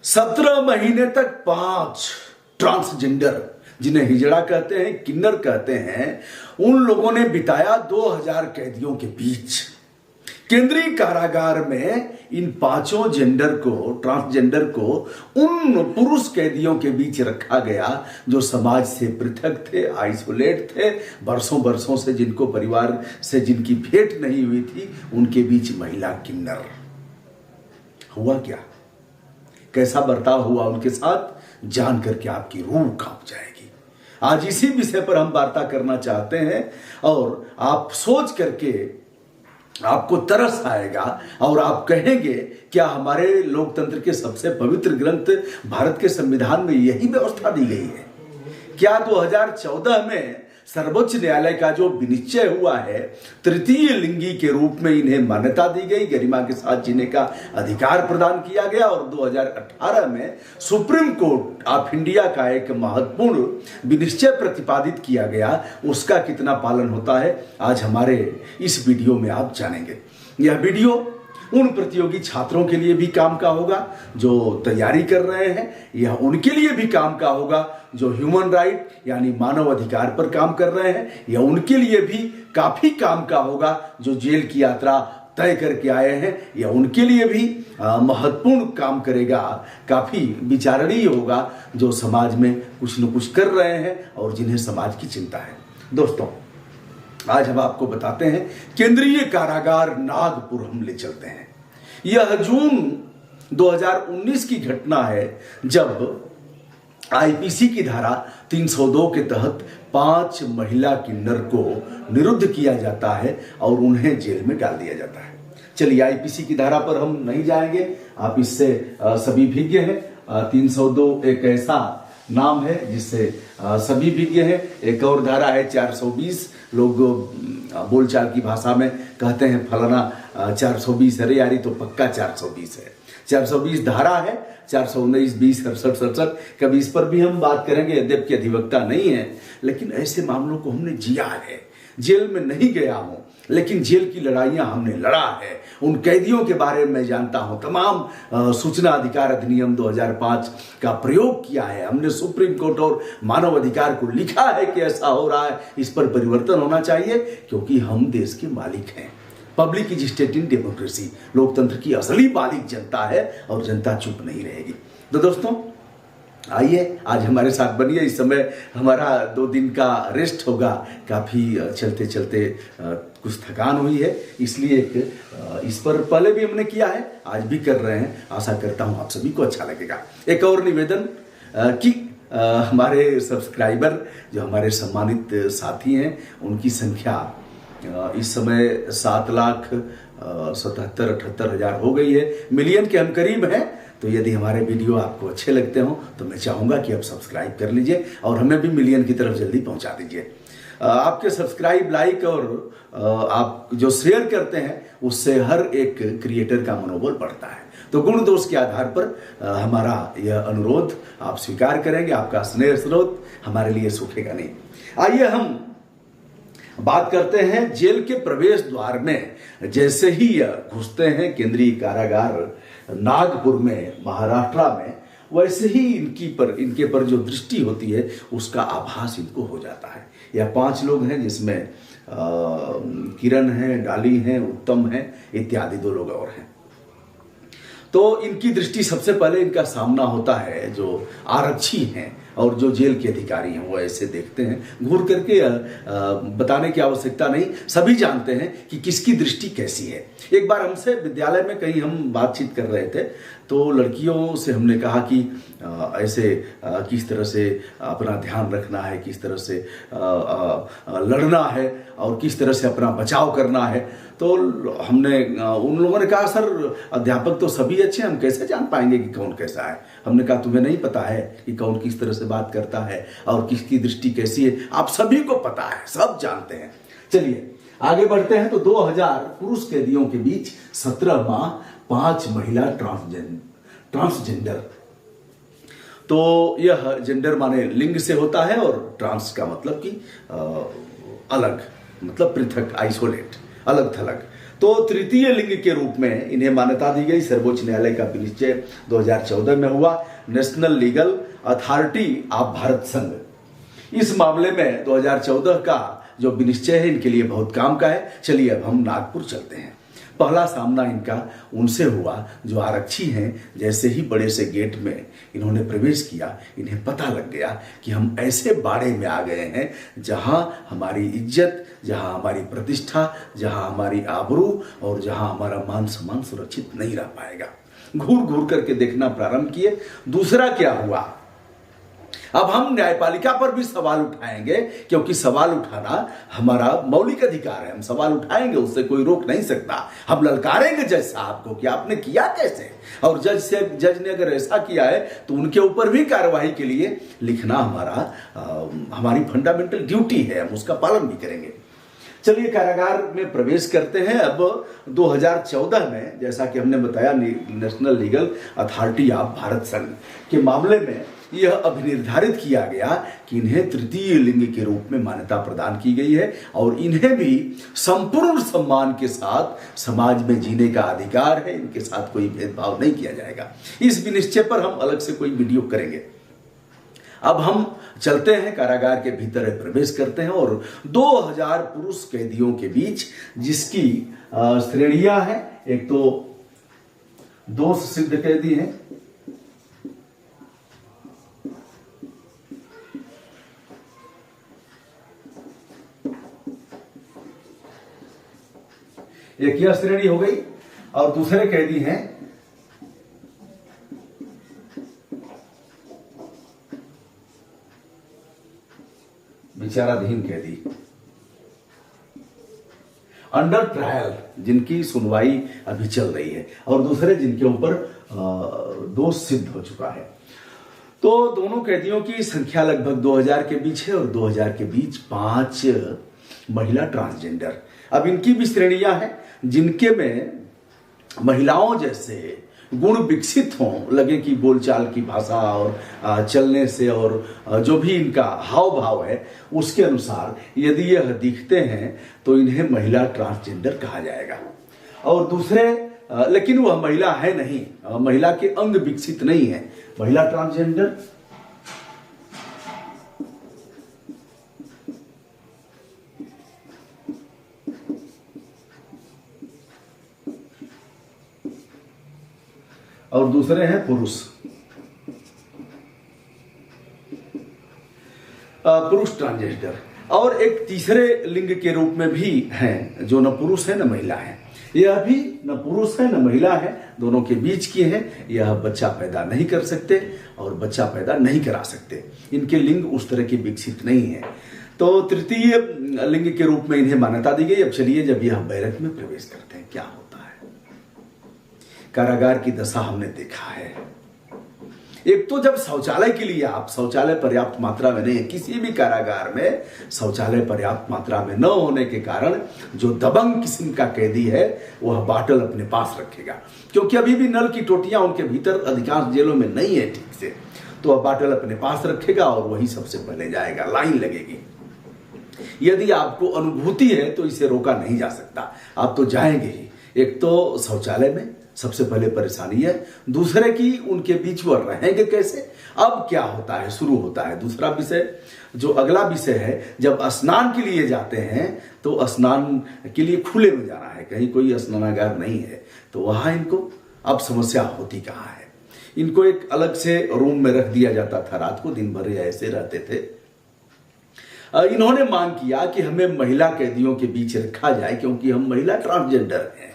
17 महीने तक 5 ट्रांसजेंडर, जिन्हें हिजड़ा कहते हैं, किन्नर कहते हैं, उन लोगों ने बिताया 2000 कैदियों के बीच। केंद्रीय कारागार में इन 5 जेंडर को, ट्रांसजेंडर को, उन पुरुष कैदियों के बीच रखा गया जो समाज से पृथक थे, आइसोलेट थे, बरसों बरसों से जिनको परिवार से जिनकी भेंट नहीं हुई थी, उनके बीच महिला किन्नर। हुआ क्या, कैसा बर्ताव हुआ उनके साथ, जान करके आपकी रूह कांप जाएगी। आज इसी विषय पर हम वार्ता करना चाहते हैं और आप सोच करके आपको तरस आएगा और आप कहेंगे, क्या हमारे लोकतंत्र के सबसे पवित्र ग्रंथ भारत के संविधान में यही व्यवस्था दी गई है? क्या 2014 में सर्वोच्च न्यायालय का जो विनिश्चय हुआ है, तृतीय लिंगी के रूप में इन्हें मान्यता दी गई, गरिमा के साथ जीने का अधिकार प्रदान किया गया और 2018 में सुप्रीम कोर्ट ऑफ इंडिया का एक महत्वपूर्ण विनिश्चय प्रतिपादित किया गया, उसका कितना पालन होता है आज हमारे इस वीडियो में आप जानेंगे। यह वीडियो उन प्रतियोगी छात्रों के लिए भी काम का होगा जो तैयारी कर रहे हैं, यह उनके लिए भी काम का होगा जो ह्यूमन राइट यानी मानव अधिकार पर काम कर रहे हैं, यह उनके लिए भी काफी काम का होगा जो जेल की यात्रा तय करके आए हैं, यह उनके लिए भी महत्वपूर्ण काम करेगा, काफी विचारणीय होगा जो समाज में कुछ न कुछ कर रहे हैं और जिन्हें समाज की चिंता है। दोस्तों, आज हम आपको बताते हैं केंद्रीय कारागार नागपुर हम ले चलते हैं। यह जून 2019 की घटना है जब आईपीसी की धारा 302 के तहत 5 महिला किन्नर को निरुद्ध किया जाता है और उन्हें जेल में डाल दिया जाता है। चलिए, आईपीसी की धारा पर हम नहीं जाएंगे, आप इससे सभी विज्ञ हैं। 302 एक ऐसा नाम है जिससे सभी विज्ञ हैं। एक और धारा है 420, लोग बोलचाल की भाषा में कहते हैं फलाना 420, अरे यारी तो पक्का 420 है। 420 धारा है, 419, 20, 67, 67, कभी इस पर भी हम बात करेंगे, यद्यपि अधिवक्ता नहीं है, लेकिन ऐसे मामलों को हमने जिया है। जेल में नहीं गया हूं, लेकिन जेल की लड़ाइयां हमने लड़ा है। उन कैदियों के बारे में जानता हूं, तमाम सूचना अधिकार अधिनियम 2005 का प्रयोग किया है हमने। सुप्रीम कोर्ट और मानव अधिकार को लिखा है कि ऐसा हो रहा है, इस पर परिवर्तन होना चाहिए, क्योंकि हम देश के मालिक हैं। Public is state in democracy, लोकतंत्र की असली मालिक जनता है और जनता चुप नहीं रहेगी। तो दोस्तों, आइए आज हमारे साथ बनिए। इस समय हमारा 2 दिन का रेस्ट होगा, काफी चलते चलते कुछ थकान हुई है, इसलिए इस पर पहले भी हमने किया है, आज भी कर रहे हैं। आशा करता हूं आप सभी को अच्छा लगेगा। एक और निवेदन कि हमारे सब्सक्राइबर जो हमारे सम्मानित साथी हैं, उनकी संख्या इस समय 7,77,78,000 हो गई है। मिलियन के हम करीब हैं। तो यदि हमारे वीडियो आपको अच्छे लगते हो तो मैं चाहूंगा कि आप सब्सक्राइब कर लीजिए और हमें भी मिलियन की तरफ जल्दी पहुंचा दीजिए। आपके सब्सक्राइब, लाइक और आप जो शेयर करते हैं, उससे हर एक क्रिएटर का मनोबल बढ़ता है। तो गुण दोष के आधार पर हमारा यह अनुरोध आप स्वीकार करेंगे। आपका स्नेह स्रोत हमारे लिए सूखेगा नहीं। आइए हम बात करते हैं जेल के प्रवेश द्वार में जैसे ही घुसते हैं केंद्रीय कारागार नागपुर में, महाराष्ट्र में, वैसे ही इनके पर जो दृष्टि होती है उसका आभास इनको हो जाता है। यह 5 लोग हैं जिसमें किरण है, डाली है, उत्तम है, इत्यादि 2 लोग और हैं। तो इनकी दृष्टि सबसे पहले इनका सामना होता है जो आरक्षी हैं और जो जेल के अधिकारी हैं, वो ऐसे देखते हैं। घूर करके बताने की आवश्यकता नहीं, सभी जानते हैं कि किसकी दृष्टि कैसी है। एक बार हमसे विद्यालय में कहीं हम बातचीत कर रहे थे, तो लड़कियों से हमने कहा कि ऐसे किस तरह से अपना ध्यान रखना है, किस तरह से लड़ना है और किस तरह से अपना बचाव करना है। तो हमने उन लोगों ने कहा, सर अध्यापक तो सभी अच्छे, हम कैसे जान पाएंगे कि कौन कैसा है। हमने कहा, तुम्हें नहीं पता है कि कौन किस तरह से बात करता है और किसकी दृष्टि कैसी है, आप सभी को पता है, सब जानते हैं। चलिए आगे बढ़ते हैं। तो 2000 पुरुष कैदियों के बीच 17 माह 5 महिला ट्रांसजेंडर। तो यह जेंडर माने लिंग से होता है और ट्रांस का मतलब कि अलग, मतलब पृथक, आइसोलेट, अलग थलग। तो तृतीय लिंग के रूप में इन्हें मान्यता दी गई। सर्वोच्च न्यायालय का विनिश्चय 2014 में हुआ। National legal authority of Bharat संघ, इस मामले में 2014 का जो विनिश्चय है इनके लिए बहुत काम का है। चलिए अब हम नागपुर चलते हैं। पहला सामना इनका उनसे हुआ जो आरक्षी हैं। जैसे ही बड़े से गेट में इन्होंने प्रवेश किया, इन्हें पता लग गया कि हम ऐसे बाड़े में आ गए हैं जहां हमारी इज्जत, जहां हमारी प्रतिष्ठा, जहां हमारी आबरू और जहां हमारा मान सम्मान सुरक्षित नहीं रह पाएगा। घूर घूर करके देखना प्रारंभ किए। दूसरा क्या हुआ, अब हम न्यायपालिका पर भी सवाल उठाएंगे, क्योंकि सवाल उठाना हमारा मौलिक अधिकार है। हम सवाल उठाएंगे, उससे कोई रोक नहीं सकता। हम ललकारेंगे जज साहब को कि आपने किया कैसे, और जज ने अगर ऐसा किया है तो उनके ऊपर भी कार्रवाई के लिए लिखना हमारी फंडामेंटल ड्यूटी है। हम उसका पालन भी करेंगे। चलिए कारागार में प्रवेश करते हैं। अब 2014 में, जैसा कि हमने बताया, national legal authority of Bharat संघ के मामले में यह अभिनिर्धारित किया गया कि इन्हें तृतीय लिंग के रूप में मान्यता प्रदान की गई है और इन्हें भी संपूर्ण सम्मान के साथ समाज में जीने का अधिकार है। इनके साथ कोई भेदभाव नहीं किया जाएगा। इस विनिश्चय पर हम अलग से कोई वीडियो करेंगे। अब हम चलते हैं, कारागार के भीतर प्रवेश करते हैं और 2000 पुरुष कैदियों के बीच, जिसकी श्रेणियां हैं। एक तो दोष सिद्ध कैदी हैं, एक यह श्रेणी हो गई, और दूसरे कैदी हैं विचाराधीन कैदी, अंडर ट्रायल, जिनकी सुनवाई अभी चल रही है, और दूसरे जिनके ऊपर दोष सिद्ध हो चुका है। तो दोनों कैदियों की संख्या लगभग 2000 के बीच है और 2000 के बीच 5 महिला ट्रांसजेंडर। अब इनकी भी श्रेणियां हैं, जिनके में महिलाओं जैसे गुण विकसित हों, लगे कि बोलचाल की भाषा और चलने से और जो भी इनका हाव भाव है उसके अनुसार यदि यह दिखते हैं तो इन्हें महिला ट्रांसजेंडर कहा जाएगा। और दूसरे, लेकिन वह महिला है नहीं, महिला के अंग विकसित नहीं है, महिला ट्रांसजेंडर। और दूसरे हैं पुरुष, पुरुष ट्रांसजेंडर। और एक तीसरे लिंग के रूप में भी हैं, जो न पुरुष है न महिला है। यह भी न पुरुष है न महिला है, दोनों के बीच की है। यह बच्चा पैदा नहीं कर सकते और बच्चा पैदा नहीं करा सकते। इनके लिंग उस तरह के विकसित नहीं है। तो तृतीय लिंग के रूप में इन्हें मान्यता दी गई। अब चलिए, जब यह बैरक में प्रवेश करते हैं क्या होता है। कारागार की दशा हमने देखा है। एक तो जब शौचालय के लिए आप, शौचालय पर्याप्त मात्रा में नहीं, किसी भी कारागार में शौचालय पर्याप्त मात्रा में न होने के कारण जो दबंग किस्म का कैदी है वह बाटल अपने पास रखेगा, क्योंकि अभी भी नल की टोटियां उनके भीतर अधिकांश जेलों में नहीं है ठीक से। तो वह बाटल अपने पास रखेगा और वही सबसे पहले जाएगा, लाइन लगेगी। यदि आपको अनुभूति है तो इसे रोका नहीं जा सकता, आप तो जाएंगे ही। एक तो शौचालय में सबसे पहले परेशानी है, दूसरे की उनके बीच वो रहेंगे कैसे। अब क्या होता है, शुरू होता है दूसरा विषय, जो अगला विषय है। जब स्नान के लिए जाते हैं तो स्नान के लिए खुले में जाना है, कहीं कोई स्नानागार नहीं है, तो वहां इनको अब समस्या होती कहाँ है। इनको एक अलग से रूम में रख दिया जाता था, रात को दिन भर ऐसे रहते थे। इन्होंने मांग किया कि हमें महिला कैदियों के बीच रखा जाए, क्योंकि हम महिला ट्रांसजेंडर हैं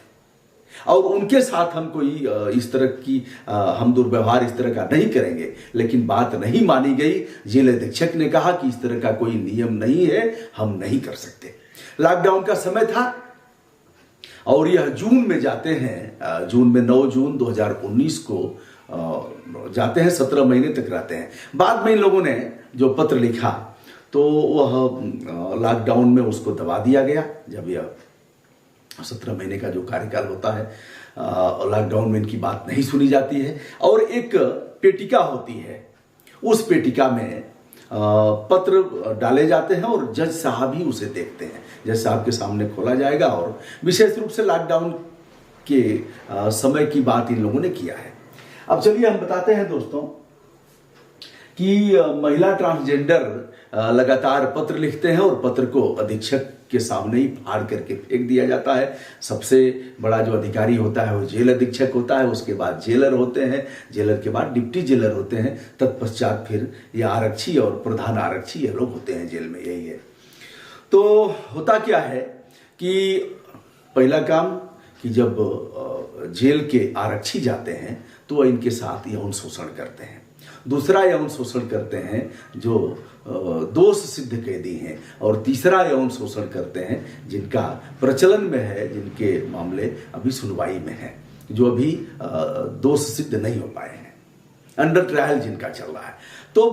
और उनके साथ हम कोई इस तरह की हम दुर्व्यवहार इस तरह का नहीं करेंगे। लेकिन बात नहीं मानी गई। जेल अधीक्षक ने कहा कि इस तरह का कोई नियम नहीं है, हम नहीं कर सकते। लॉकडाउन का समय था और यह जून में जाते हैं, जून में 9 जून 2019 को जाते हैं, 17 महीने तक रहते हैं। बाद में इन लोगों ने जो पत्र लिखा तो वह लॉकडाउन में उसको दबा दिया गया। जब यह 17 महीने का जो कार्यकाल होता है, लॉकडाउन में इनकी बात नहीं सुनी जाती है। और एक पेटिका होती है, उस पेटिका में पत्र डाले जाते हैं और जज साहब ही उसे देखते हैं। जज साहब के सामने खोला जाएगा और विशेष रूप से लॉकडाउन के समय की बात इन लोगों ने किया है। अब चलिए हम बताते हैं दोस्तों कि महिला ट्रांसजेंडर लगातार पत्र लिखते हैं और पत्र को अधीक्षक के सामने ही फाड़ करके फेंक दिया जाता है। सबसे बड़ा जो अधिकारी होता है वो जेल अधीक्षक होता है, उसके बाद जेलर होते हैं, जेलर के बाद डिप्टी जेलर होते हैं, तत्पश्चात फिर ये आरक्षी और प्रधान आरक्षी ये लोग होते हैं जेल में, यही है। तो होता क्या है कि पहला काम कि जब जेल के आरक्षी जाते हैं तो इनके साथ यौन शोषण करते हैं। दूसरा यौन शोषण करते हैं जो दोष सिद्ध कैदी हैं, और तीसरा यौन शोषण करते हैं जिनका प्रचलन में है, जिनके मामले अभी सुनवाई में है, जो अभी दोष सिद्ध नहीं हो पाए हैं, अंडर ट्रायल जिनका चल रहा है। तो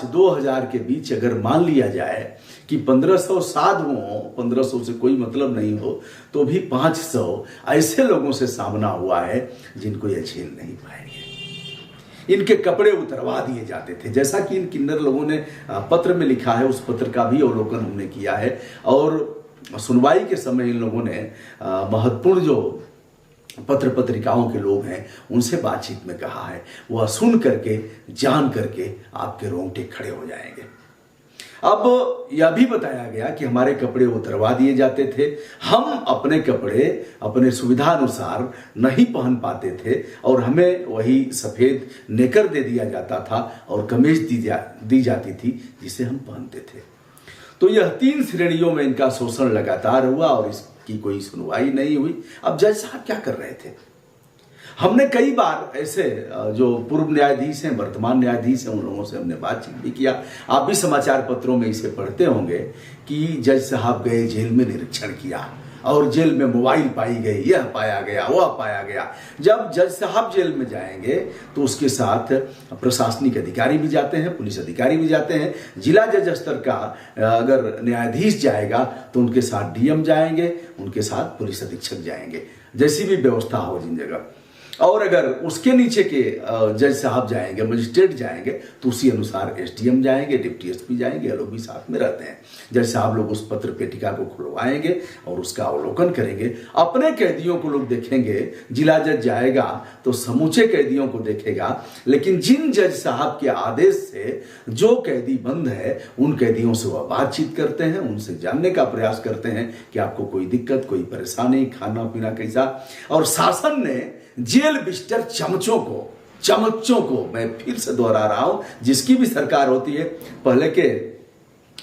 2000 के बीच अगर मान लिया जाए कि 1500 साधु हो, 1500 से कोई मतलब नहीं हो, तो भी 500 ऐसे लोगों से सामना हुआ है जिनको ये झेल नहीं पाएंगे। इनके कपड़े उतरवा दिए जाते थे, जैसा कि इन किन्नर लोगों ने पत्र में लिखा है, उस पत्र का भी अवलोकन हमने किया है। और सुनवाई के समय इन लोगों ने महत्वपूर्ण जो पत्र पत्रिकाओं के लोग हैं उनसे बातचीत में कहा है, वह सुन करके जान करके आपके रोंगटे खड़े हो जाएंगे। अब यह भी बताया गया कि हमारे कपड़े उतरवा दिए जाते थे, हम अपने कपड़े अपने सुविधा अनुसार नहीं पहन पाते थे और हमें वही सफेद नेकर दे दिया जाता था और कमीज दी जाती थी जिसे हम पहनते थे। तो यह 3 श्रेणियों में इनका शोषण लगातार हुआ और इसकी कोई सुनवाई नहीं हुई। अब जज साहब क्या कर रहे थे? हमने कई बार ऐसे जो पूर्व न्यायाधीश हैं, वर्तमान न्यायाधीश हैं, उन लोगों से हमने बातचीत भी किया। आप भी समाचार पत्रों में इसे पढ़ते होंगे कि जज साहब गए, जेल में निरीक्षण किया और जेल में मोबाइल पाई गई, यह पाया गया, वह पाया गया। जब जज साहब जेल में जाएंगे तो उसके साथ प्रशासनिक अधिकारी भी जाते हैं, पुलिस अधिकारी भी जाते हैं। जिला जज स्तर का अगर न्यायाधीश जाएगा तो उनके साथ डीएम जाएंगे, उनके साथ पुलिस अधीक्षक जाएंगे, जैसी भी व्यवस्था हो जिन जगह। और अगर उसके नीचे के जज साहब जाएंगे, मजिस्ट्रेट जाएंगे, तो उसी अनुसार एसडीएम जाएंगे, डिप्टी एसपी जाएंगे, ये लोग भी साथ में रहते हैं। जज साहब लोग उस पत्र पेटिका को खुलवाएंगे और उसका अवलोकन करेंगे। अपने कैदियों को लोग देखेंगे, जिला जज जाएगा तो समूचे कैदियों को देखेगा, लेकिन जिन जज साहब के आदेश से जो कैदी बंद है उन कैदियों से वह बातचीत करते हैं, उनसे जानने का प्रयास करते हैं कि आपको कोई दिक्कत, कोई परेशानी, खाना पीना कैसा। और शासन ने जेल बिस्तर चमचों को मैं फिर से दोहरा रहा हूं, जिसकी भी सरकार होती है, पहले के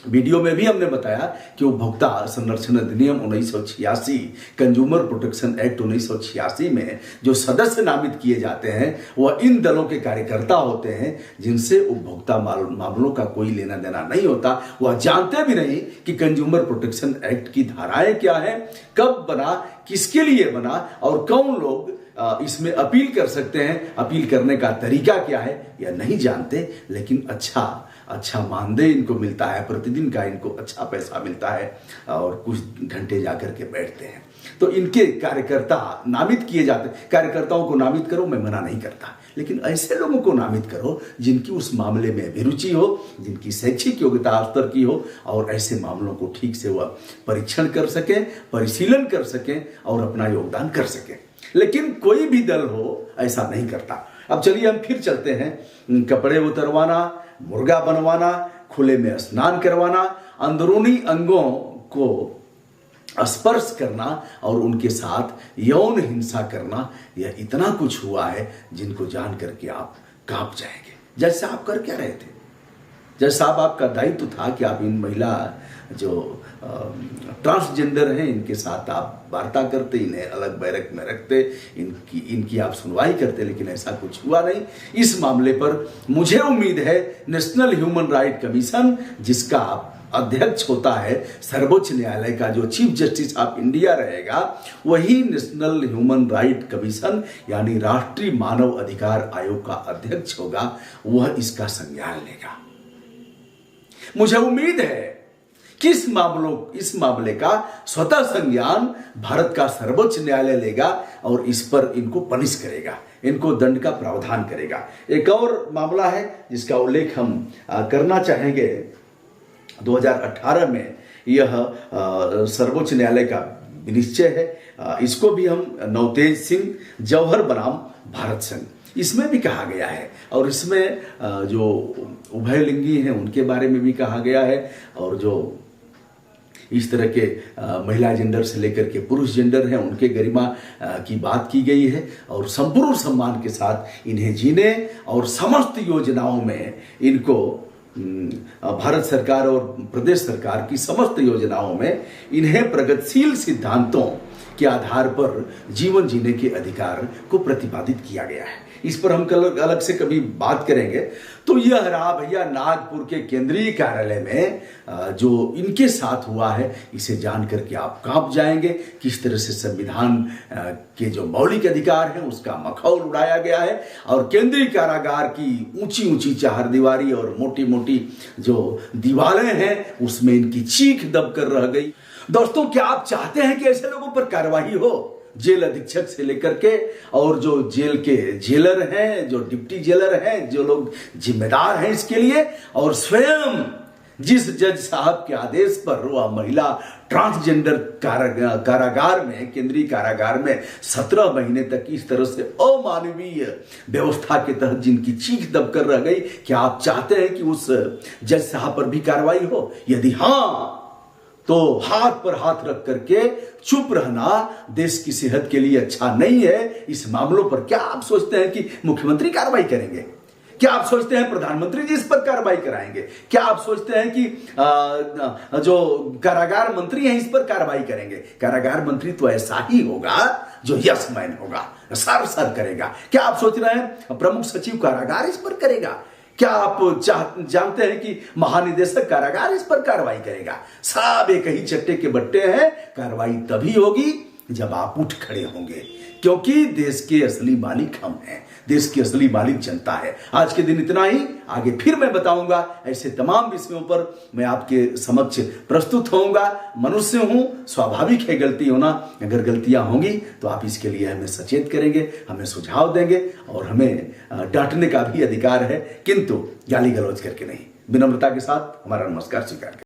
वीडियो में भी हमने बताया कि उपभोक्ता संरक्षण अधिनियम 1986, कंज्यूमर प्रोटेक्शन एक्ट 1986 में जो सदस्य नामित किए जाते हैं वह इन दलों के कार्यकर्ता होते हैं जिनसे उपभोक्ता मामलों का कोई लेना देना नहीं होता। वह जानते भी नहीं कि कंज्यूमर प्रोटेक्शन एक्ट की धाराएं क्या है, कब बना, किसके लिए बना और कौन लोग इसमें अपील कर सकते हैं, अपील करने का तरीका क्या है, यह नहीं जानते। लेकिन अच्छा मानदेय इनको मिलता है, प्रतिदिन का इनको अच्छा पैसा मिलता है और कुछ घंटे जाकर के बैठते हैं। तो इनके कार्यकर्ता नामित किए जाते हैं। कार्यकर्ताओं को नामित करो, मैं मना नहीं करता, लेकिन ऐसे लोगों को नामित करो जिनकी उस मामले में अभिरुचि हो, जिनकी शैक्षिक योग्यता स्तर की हो और ऐसे मामलों को ठीक से वह परीक्षण कर सकें, परिशीलन कर सकें और अपना योगदान कर सकें। लेकिन कोई भी दल हो ऐसा नहीं करता। अब चलिए हम फिर चलते हैं। कपड़े उतरवाना, मुर्गा बनवाना, खुले में स्नान करवाना, अंदरूनी अंगों को स्पर्श करना और उनके साथ यौन हिंसा करना, यह इतना कुछ हुआ है जिनको जान करके आप कांप जाएंगे। जज साहब कर क्या रहे थे? जज साहब आपका दायित्व था कि आप इन महिला जो ट्रांसजेंडर हैं इनके साथ आप वार्ता करते, इन्हें अलग बैरक में रखते, इनकी आप सुनवाई करते, लेकिन ऐसा कुछ हुआ नहीं। इस मामले पर मुझे उम्मीद है नेशनल ह्यूमन राइट कमीशन, जिसका अध्यक्ष होता है सर्वोच्च न्यायालय का जो चीफ जस्टिस ऑफ इंडिया रहेगा, वही नेशनल ह्यूमन राइट कमीशन यानी राष्ट्रीय मानव अधिकार आयोग का अध्यक्ष होगा, वह इसका संज्ञान लेगा। मुझे उम्मीद है कि इस मामले का स्वतः संज्ञान भारत का सर्वोच्च न्यायालय लेगा और इस पर इनको पनिश करेगा। इनको दंड का प्रावधान करेगा। एक और मामला है जिसका उल्लेख हम करना चाहेंगे। 2018 में यह सर्वोच्च न्यायालय का विनिश्चय है। इसको भी हम नवतेज सिंह जौहर बनाम भारत संघ, इसमें भी कहा गया है, और इसमें जो उभयलिंगी हैं उनके बारे में भी कहा गया है, और जो इस तरह के महिला जेंडर से लेकर के पुरुष जेंडर हैं उनके गरिमा की बात की गई है, और संपूर्ण सम्मान के साथ इन्हें जीने और समस्त योजनाओं में इनको भारत सरकार और प्रदेश सरकार की समस्त योजनाओं में इन्हें प्रगतिशील सिद्धांतों के आधार पर जीवन जीने के अधिकार को प्रतिपादित किया गया है। इस पर हम कल अलग से कभी बात करेंगे। तो यह रहा भैया नागपुर के केंद्रीय कार्यालय में जो इनके साथ हुआ है, इसे जान करके आप कांप जाएंगे। किस तरह से संविधान के जो मौलिक अधिकार हैं उसका मखौल उड़ाया गया है, और केंद्रीय कारागार की ऊंची ऊंची चारदीवारी और मोटी मोटी जो दीवारें हैं उसमें इनकी चीख दब कर रह गई। दोस्तों, क्या आप चाहते हैं कि ऐसे लोगों पर कार्रवाई हो? जेल अधीक्षक से लेकर के और जो जेल के जेलर हैं, जो डिप्टी जेलर हैं, जो लोग जिम्मेदार हैं इसके लिए, और स्वयं जिस जज साहब के आदेश पर वह महिला ट्रांसजेंडर कारागार में, केंद्रीय कारागार में 17 महीने तक इस तरह से अमानवीय व्यवस्था के तहत जिनकी चीख दबकर रह गई, क्या आप चाहते हैं कि उस जज साहब पर भी कार्रवाई हो? यदि हाँ, तो हाथ पर हाथ रख करके चुप रहना देश की सेहत के लिए अच्छा नहीं है। इस मामलों पर क्या आप सोचते हैं कि मुख्यमंत्री कार्रवाई करेंगे? क्या आप सोचते हैं प्रधानमंत्री जी इस पर कार्रवाई कराएंगे? क्या आप सोचते हैं कि जो कारागार मंत्री हैं इस पर कार्रवाई करेंगे? कारागार मंत्री तो ऐसा ही होगा जो यस मैन होगा, सर करेगा। क्या आप सोच रहे हैं प्रमुख सचिव कारागार इस पर करेगा? क्या आप जानते हैं कि महानिदेशक कारागार इस पर कार्रवाई करेगा? सब एक ही चट्टे के बट्टे हैं। कार्रवाई तभी होगी जब आप उठ खड़े होंगे, क्योंकि देश के असली मालिक हम हैं, देश की असली मालिक जनता है। आज के दिन इतना ही, आगे फिर मैं बताऊंगा ऐसे तमाम विषयों पर मैं आपके समक्ष प्रस्तुत होऊंगा। मनुष्य हूं, स्वाभाविक है गलती होना। अगर गलतियां होंगी तो आप इसके लिए हमें सचेत करेंगे, हमें सुझाव देंगे, और हमें डांटने का भी अधिकार है, किंतु गाली गलौज करके नहीं। विनम्रता के साथ हमारा नमस्कार स्वीकार करें।